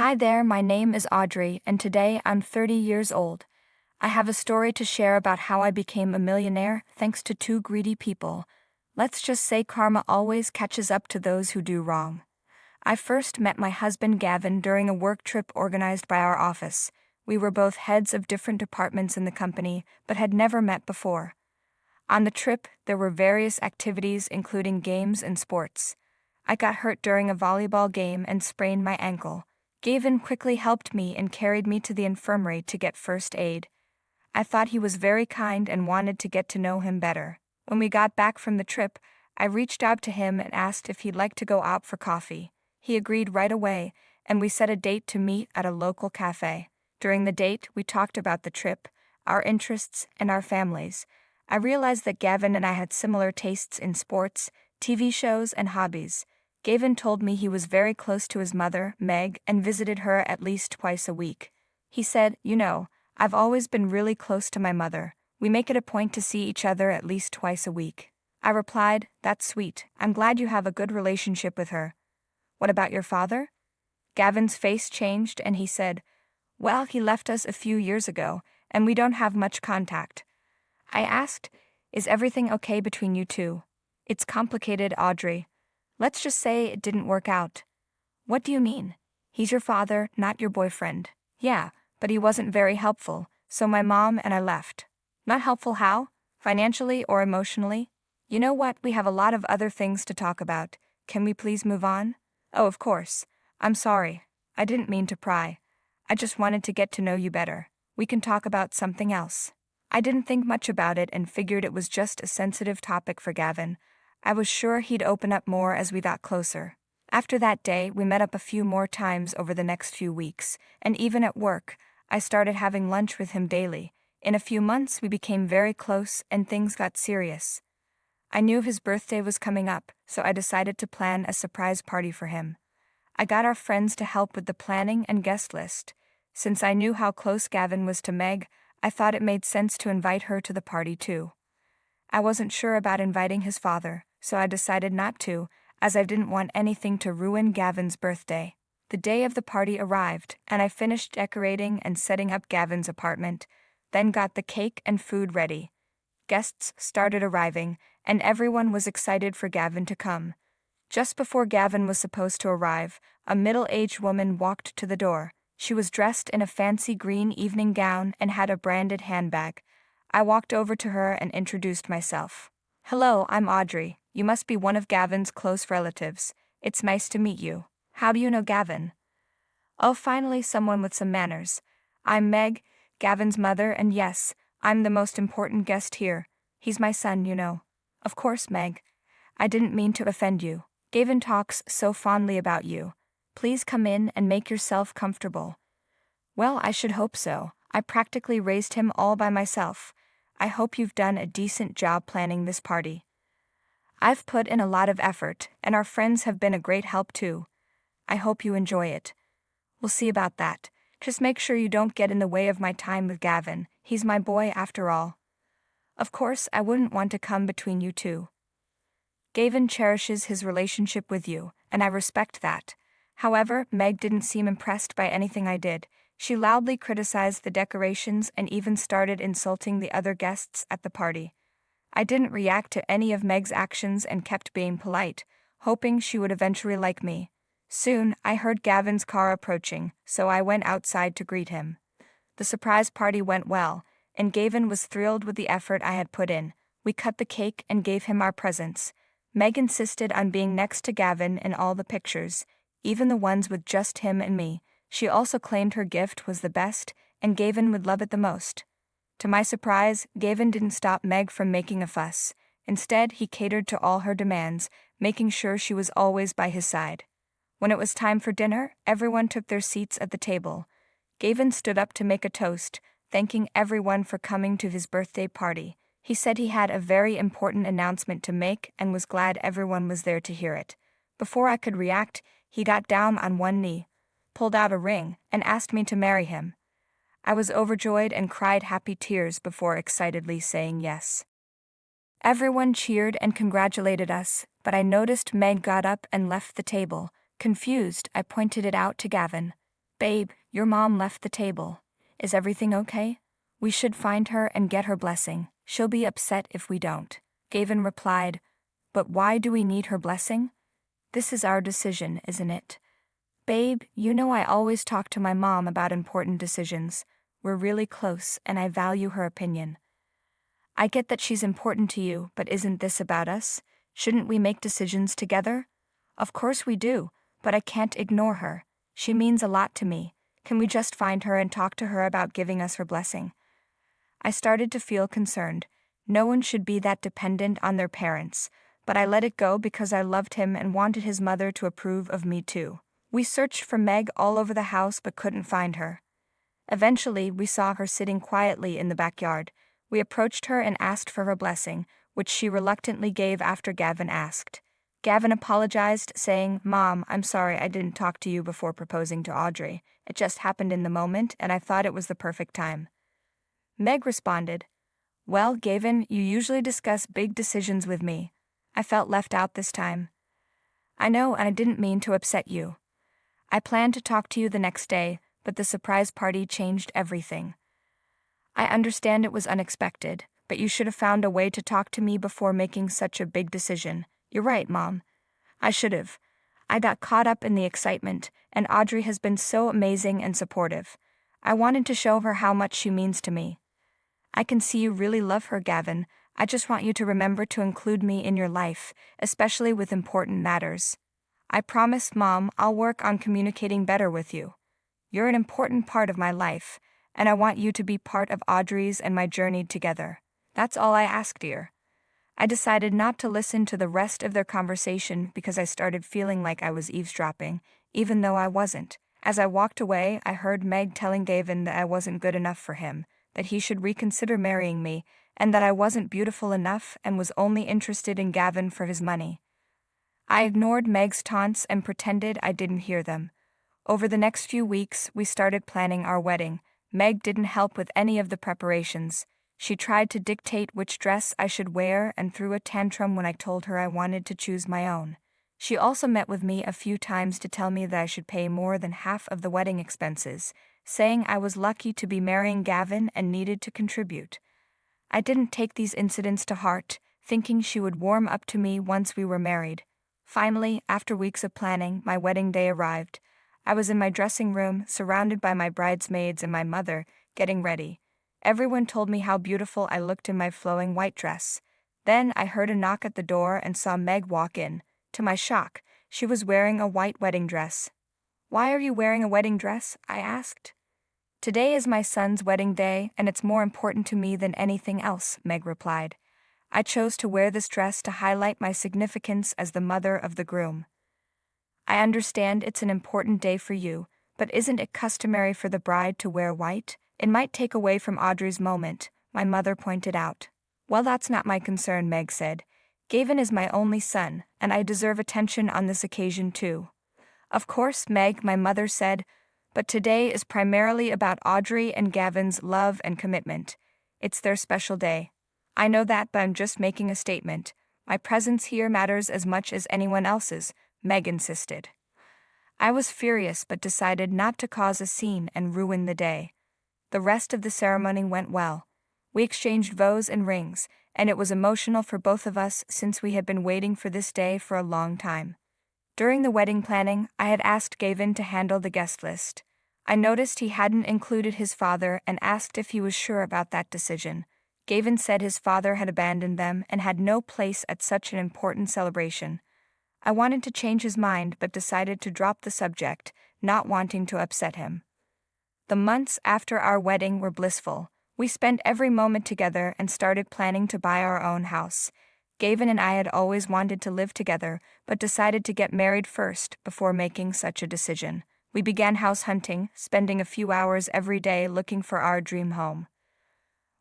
Hi there, my name is Audrey, and today I'm 30 years old. I have a story to share about how I became a millionaire thanks to two greedy people. Let's just say karma always catches up to those who do wrong. I first met my husband Gavin during a work trip organized by our office. We were both heads of different departments in the company, but had never met before. On the trip, there were various activities including games and sports. I got hurt during a volleyball game and sprained my ankle. Gavin quickly helped me and carried me to the infirmary to get first aid. I thought he was very kind and wanted to get to know him better. When we got back from the trip, I reached out to him and asked if he'd like to go out for coffee. He agreed right away, and we set a date to meet at a local cafe. During the date, we talked about the trip, our interests, and our families. I realized that Gavin and I had similar tastes in sports, TV shows, and hobbies. Gavin told me he was very close to his mother, Meg, and visited her at least twice a week. He said, I've always been really close to my mother. We make it a point to see each other at least twice a week. I replied, that's sweet. I'm glad you have a good relationship with her. What about your father? Gavin's face changed and he said, well, he left us a few years ago, and we don't have much contact. I asked, is everything okay between you two? It's complicated, Audrey. Let's just say it didn't work out. What do you mean? He's your father, not your boyfriend. Yeah, but he wasn't very helpful, so my mom and I left. Not helpful how? Financially or emotionally? You know what, we have a lot of other things to talk about. Can we please move on? Oh, of course. I'm sorry. I didn't mean to pry. I just wanted to get to know you better. We can talk about something else. I didn't think much about it and figured it was just a sensitive topic for Gavin. I was sure he'd open up more as we got closer. After that day, we met up a few more times over the next few weeks, and even at work, I started having lunch with him daily. In a few months, we became very close and things got serious. I knew his birthday was coming up, so I decided to plan a surprise party for him. I got our friends to help with the planning and guest list. Since I knew how close Gavin was to Meg, I thought it made sense to invite her to the party too. I wasn't sure about inviting his father, so I decided not to, as I didn't want anything to ruin Gavin's birthday. The day of the party arrived, and I finished decorating and setting up Gavin's apartment, then got the cake and food ready. Guests started arriving, and everyone was excited for Gavin to come. Just before Gavin was supposed to arrive, a middle-aged woman walked to the door. She was dressed in a fancy green evening gown and had a branded handbag. I walked over to her and introduced myself. Hello, I'm Audrey. You must be one of Gavin's close relatives. It's nice to meet you. How do you know Gavin? Oh, finally someone with some manners. I'm Meg, Gavin's mother, and yes, I'm the most important guest here. He's my son, Of course, Meg. I didn't mean to offend you. Gavin talks so fondly about you. Please come in and make yourself comfortable. Well, I should hope so. I practically raised him all by myself. I hope you've done a decent job planning this party. I've put in a lot of effort, and our friends have been a great help too. I hope you enjoy it. We'll see about that. Just make sure you don't get in the way of my time with Gavin. He's my boy after all. Of course, I wouldn't want to come between you two. Gavin cherishes his relationship with you, and I respect that. However, Meg didn't seem impressed by anything I did. She loudly criticized the decorations and even started insulting the other guests at the party. I didn't react to any of Meg's actions and kept being polite, hoping she would eventually like me. Soon, I heard Gavin's car approaching, so I went outside to greet him. The surprise party went well, and Gavin was thrilled with the effort I had put in. We cut the cake and gave him our presents. Meg insisted on being next to Gavin in all the pictures, even the ones with just him and me. She also claimed her gift was the best, and Gavin would love it the most. To my surprise, Gavin didn't stop Meg from making a fuss. Instead, he catered to all her demands, making sure she was always by his side. When it was time for dinner, everyone took their seats at the table. Gavin stood up to make a toast, thanking everyone for coming to his birthday party. He said he had a very important announcement to make and was glad everyone was there to hear it. Before I could react, he got down on one knee, pulled out a ring, and asked me to marry him. I was overjoyed and cried happy tears before excitedly saying yes. Everyone cheered and congratulated us, but I noticed Meg got up and left the table. Confused, I pointed it out to Gavin. Babe, your mom left the table. Is everything okay? We should find her and get her blessing. She'll be upset if we don't. Gavin replied, But why do we need her blessing? This is our decision, isn't it? Babe, you know I always talk to my mom about important decisions. We're really close and I value her opinion. I get that she's important to you, but isn't this about us? Shouldn't we make decisions together? Of course we do, but I can't ignore her. She means a lot to me. Can we just find her and talk to her about giving us her blessing? I started to feel concerned. No one should be that dependent on their parents, but I let it go because I loved him and wanted his mother to approve of me too. We searched for Meg all over the house but couldn't find her. Eventually, we saw her sitting quietly in the backyard. We approached her and asked for her blessing, which she reluctantly gave after Gavin asked. Gavin apologized, saying, Mom, I'm sorry I didn't talk to you before proposing to Audrey. It just happened in the moment and I thought it was the perfect time. Meg responded, Well, Gavin, you usually discuss big decisions with me. I felt left out this time. I know, and I didn't mean to upset you. I planned to talk to you the next day, but the surprise party changed everything. I understand it was unexpected, but you should have found a way to talk to me before making such a big decision. You're right, Mom. I should have. I got caught up in the excitement, and Audrey has been so amazing and supportive. I wanted to show her how much she means to me. I can see you really love her, Gavin. I just want you to remember to include me in your life, especially with important matters. I promise, Mom, I'll work on communicating better with you. You're an important part of my life, and I want you to be part of Audrey's and my journey together. That's all I ask, dear. I decided not to listen to the rest of their conversation because I started feeling like I was eavesdropping, even though I wasn't. As I walked away, I heard Meg telling Gavin that I wasn't good enough for him, that he should reconsider marrying me, and that I wasn't beautiful enough and was only interested in Gavin for his money. I ignored Meg's taunts and pretended I didn't hear them. Over the next few weeks, we started planning our wedding. Meg didn't help with any of the preparations. She tried to dictate which dress I should wear and threw a tantrum when I told her I wanted to choose my own. She also met with me a few times to tell me that I should pay more than half of the wedding expenses, saying I was lucky to be marrying Gavin and needed to contribute. I didn't take these incidents to heart, thinking she would warm up to me once we were married. Finally, after weeks of planning, my wedding day arrived. I was in my dressing room, surrounded by my bridesmaids and my mother, getting ready. Everyone told me how beautiful I looked in my flowing white dress. Then I heard a knock at the door and saw Meg walk in. To my shock, she was wearing a white wedding dress. Why are you wearing a wedding dress? I asked. Today is my son's wedding day, and it's more important to me than anything else, Meg replied. I chose to wear this dress to highlight my significance as the mother of the groom. I understand it's an important day for you, but isn't it customary for the bride to wear white? It might take away from Audrey's moment, my mother pointed out. Well, that's not my concern, Meg said. Gavin is my only son, and I deserve attention on this occasion too. Of course, Meg, my mother said, but today is primarily about Audrey and Gavin's love and commitment. It's their special day. I know that, but I'm just making a statement. My presence here matters as much as anyone else's, Meg insisted. I was furious but decided not to cause a scene and ruin the day. The rest of the ceremony went well. We exchanged vows and rings, and it was emotional for both of us since we had been waiting for this day for a long time. During the wedding planning, I had asked Gavin to handle the guest list. I noticed he hadn't included his father and asked if he was sure about that decision. Gavin said his father had abandoned them and had no place at such an important celebration. I wanted to change his mind but decided to drop the subject, not wanting to upset him. The months after our wedding were blissful. We spent every moment together and started planning to buy our own house. Gavin and I had always wanted to live together, but decided to get married first before making such a decision. We began house hunting, spending a few hours every day looking for our dream home.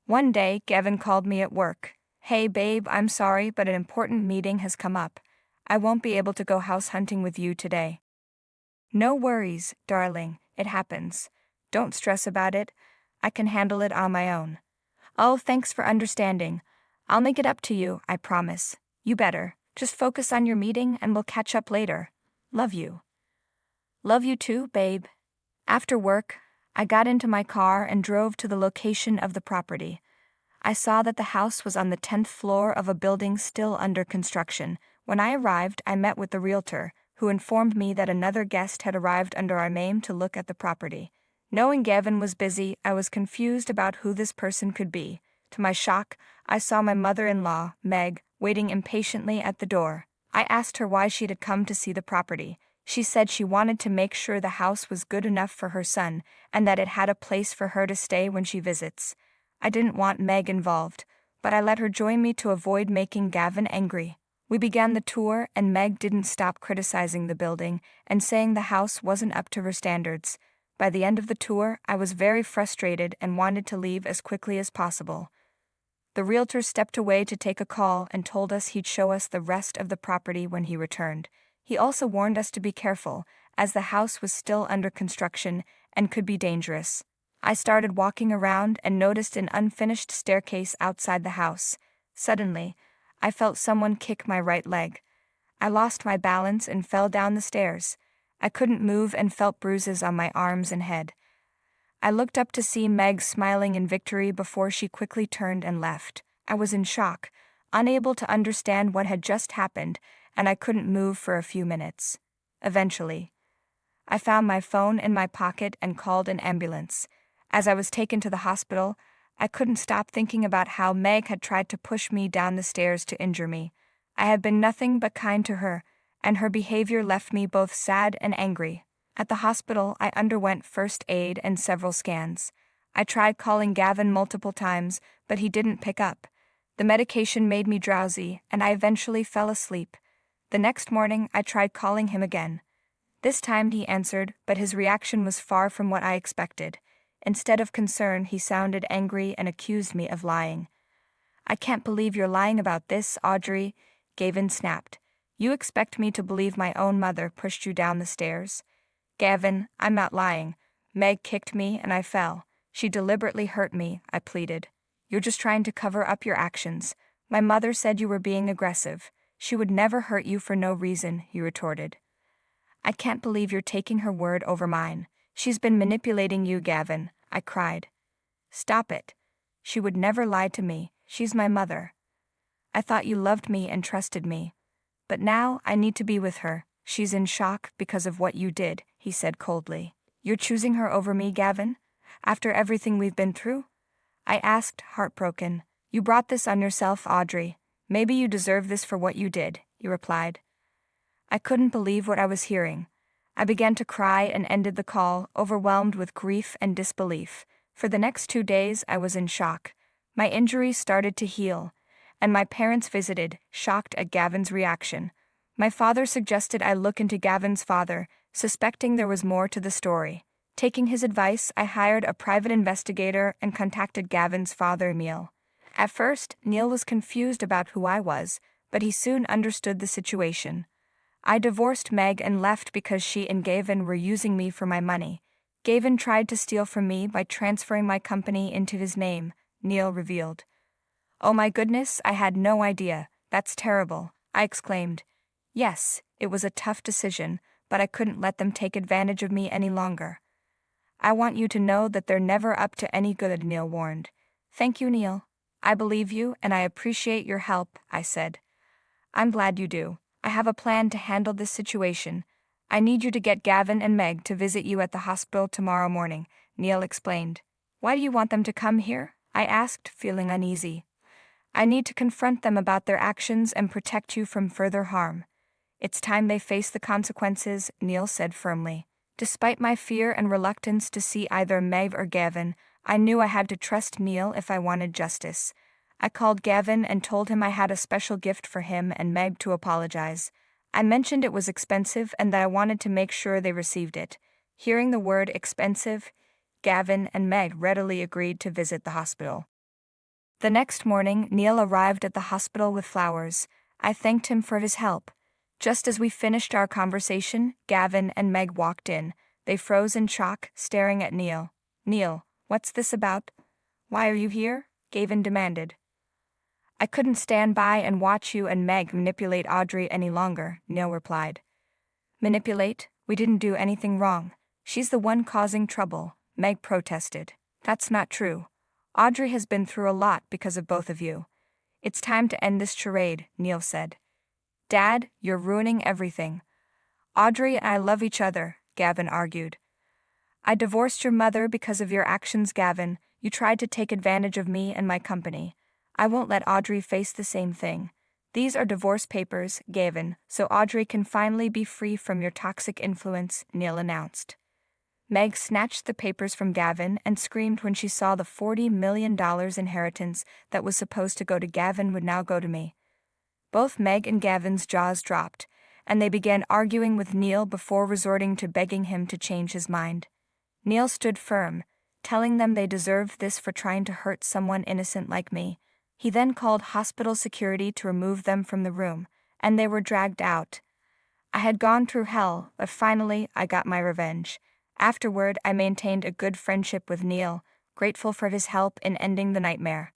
One day, Gavin called me at work. Hey babe, I'm sorry, but an important meeting has come up. I won't be able to go house hunting with you today. No worries, darling, it happens. Don't stress about it. I can handle it on my own. Oh, thanks for understanding. I'll make it up to you, I promise. You better. Just focus on your meeting and we'll catch up later. Love you. Love you too, babe. After work, I got into my car and drove to the location of the property. I saw that the house was on the 10th floor of a building still under construction. When I arrived, I met with the realtor, who informed me that another guest had arrived under our name to look at the property. Knowing Gavin was busy, I was confused about who this person could be. To my shock, I saw my mother-in-law, Meg, waiting impatiently at the door. I asked her why she had come to see the property. She said she wanted to make sure the house was good enough for her son, and that it had a place for her to stay when she visits. I didn't want Meg involved, but I let her join me to avoid making Gavin angry. We began the tour, and Meg didn't stop criticizing the building and saying the house wasn't up to her standards. By the end of the tour, I was very frustrated and wanted to leave as quickly as possible. The realtor stepped away to take a call and told us he'd show us the rest of the property when he returned. He also warned us to be careful, as the house was still under construction and could be dangerous. I started walking around and noticed an unfinished staircase outside the house. Suddenly, I felt someone kick my right leg. I lost my balance and fell down the stairs. I couldn't move and felt bruises on my arms and head. I looked up to see Meg smiling in victory before she quickly turned and left. I was in shock, unable to understand what had just happened, and I couldn't move for a few minutes. Eventually, I found my phone in my pocket and called an ambulance. As I was taken to the hospital, I couldn't stop thinking about how Meg had tried to push me down the stairs to injure me. I had been nothing but kind to her, and her behavior left me both sad and angry. At the hospital, I underwent first aid and several scans. I tried calling Gavin multiple times, but he didn't pick up. The medication made me drowsy, and I eventually fell asleep. The next morning, I tried calling him again. This time he answered, but his reaction was far from what I expected. Instead of concern, he sounded angry and accused me of lying. "I can't believe you're lying about this, Audrey," Gavin snapped. "You expect me to believe my own mother pushed you down the stairs?" "Gavin, I'm not lying. Meg kicked me and I fell. She deliberately hurt me," I pleaded. "You're just trying to cover up your actions. My mother said you were being aggressive. She would never hurt you for no reason," he retorted. "I can't believe you're taking her word over mine. She's been manipulating you, Gavin," I cried. "Stop it. She would never lie to me. She's my mother. I thought you loved me and trusted me. But now I need to be with her. She's in shock because of what you did," he said coldly. "You're choosing her over me, Gavin? After everything we've been through?" I asked, heartbroken. "You brought this on yourself, Audrey. Maybe you deserve this for what you did," he replied. I couldn't believe what I was hearing. I began to cry and ended the call, overwhelmed with grief and disbelief. For the next 2 days, I was in shock. My injuries started to heal, and my parents visited, shocked at Gavin's reaction. My father suggested I look into Gavin's father, suspecting there was more to the story. Taking his advice, I hired a private investigator and contacted Gavin's father, Neil. At first, Neil was confused about who I was, but he soon understood the situation. I divorced Meg and left because she and Gavin were using me for my money. Gavin tried to steal from me by transferring my company into his name, Neil revealed. "Oh my goodness, I had no idea. That's terrible," I exclaimed. "Yes, it was a tough decision, but I couldn't let them take advantage of me any longer." "I want you to know that they're never up to any good," Neil warned. "Thank you, Neil. I believe you and I appreciate your help," I said. "I'm glad you do. I have a plan to handle this situation. I need you to get Gavin and Meg to visit you at the hospital tomorrow morning," Neil explained. "Why do you want them to come here?" I asked, feeling uneasy. "I need to confront them about their actions and protect you from further harm." "It's time they face the consequences," Neil said firmly. Despite my fear and reluctance to see either Meg or Gavin, I knew I had to trust Neil if I wanted justice. I called Gavin and told him I had a special gift for him and Meg to apologize. I mentioned it was expensive and that I wanted to make sure they received it. Hearing the word expensive, Gavin and Meg readily agreed to visit the hospital. The next morning, Neil arrived at the hospital with flowers. I thanked him for his help. Just as we finished our conversation, Gavin and Meg walked in. They froze in shock, staring at Neil. "Neil, what's this about? Why are you here?" Gavin demanded. "I couldn't stand by and watch you and Meg manipulate Audrey any longer," Neil replied. "Manipulate? We didn't do anything wrong. She's the one causing trouble, Meg protested. That's not true. Audrey has been through a lot because of both of you. It's time to end this charade, Neil said. Dad, you're ruining everything. Audrey and I love each other, Gavin argued. I divorced your mother because of your actions, Gavin. You tried to take advantage of me and my company. I won't let Audrey face the same thing. These are divorce papers, Gavin, so Audrey can finally be free from your toxic influence, Neil announced. Meg snatched the papers from Gavin and screamed when she saw the $40 million inheritance that was supposed to go to Gavin would now go to me. Both Meg and Gavin's jaws dropped, and they began arguing with Neil before resorting to begging him to change his mind. Neil stood firm, telling them they deserved this for trying to hurt someone innocent like me. He then called hospital security to remove them from the room, and they were dragged out. I had gone through hell, but finally I got my revenge. Afterward, I maintained a good friendship with Neil, grateful for his help in ending the nightmare.